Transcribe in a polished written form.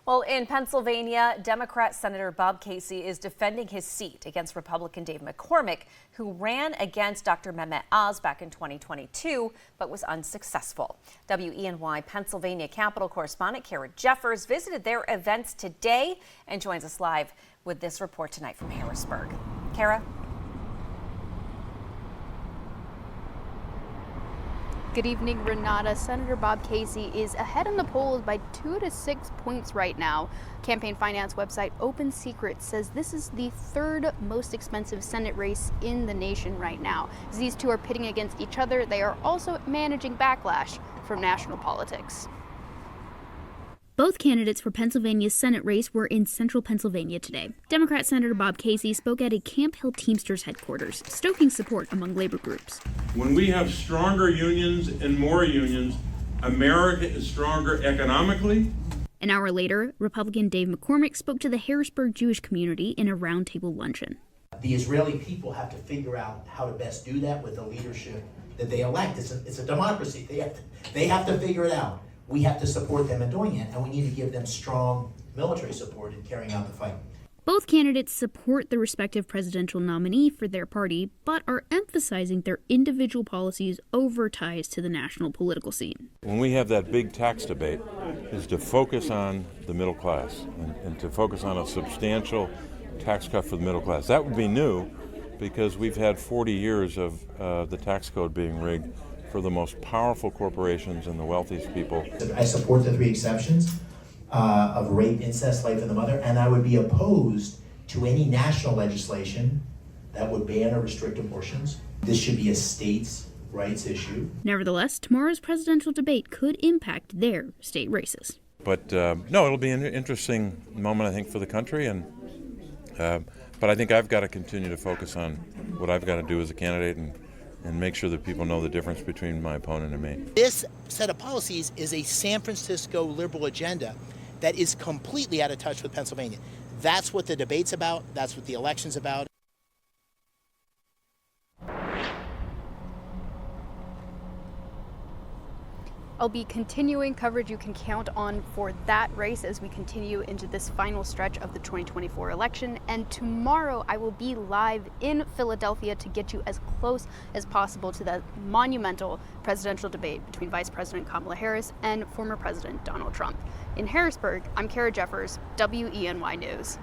Well, in Pennsylvania, Democrat Senator Bob Casey is defending his seat against Republican Dave McCormick, who ran against Dr. Mehmet Oz back in 2022, but was unsuccessful. WENY Pennsylvania Capitol correspondent Kara Jeffers visited their events today and joins us live with this report tonight from Harrisburg. Kara? Good evening, Renata. Senator Bob Casey is ahead in the polls by 2 to 6 points right now. Campaign finance website Open Secrets says this is the third most expensive Senate race in the nation right now. As these two are pitting against each other, they are also managing backlash from national politics. Both candidates for Pennsylvania's Senate race were in central Pennsylvania today. Democrat Senator Bob Casey spoke at a Camp Hill Teamsters headquarters, stoking support among labor groups. When we have stronger unions and more unions, America is stronger economically. An hour later, Republican Dave McCormick spoke to the Harrisburg Jewish community in a roundtable luncheon. The Israeli people have to figure out how to best do that with the leadership that they elect. It's a democracy. They have to figure it out. We have to support them in doing it, and we need to give them strong military support in carrying out the fight. Both candidates support the respective presidential nominee for their party, but are emphasizing their individual policies over ties to the national political scene. When we have that big tax debate, is to focus on the middle class and to focus on a substantial tax cut for the middle class. That would be new because we've had 40 years of the tax code being rigged for the most powerful corporations and the wealthiest people. I support the 3 exceptions of rape, incest, life of the mother, and I would be opposed to any national legislation that would ban or restrict abortions. This should be a states' rights issue. Nevertheless, tomorrow's presidential debate could impact their state races. But no, it'll be an interesting moment, I think, for the country. But I think I've got to continue to focus on what I've got to do as a candidate and make sure that people know the difference between my opponent and me. This set of policies is a San Francisco liberal agenda that is completely out of touch with Pennsylvania. That's what the debate's about. That's what the election's about. I'll be continuing coverage you can count on for that race as we continue into this final stretch of the 2024 election. And tomorrow I will be live in Philadelphia to get you as close as possible to that monumental presidential debate between Vice President Kamala Harris and former President Donald Trump. In Harrisburg, I'm Kara Jeffers, WENY News.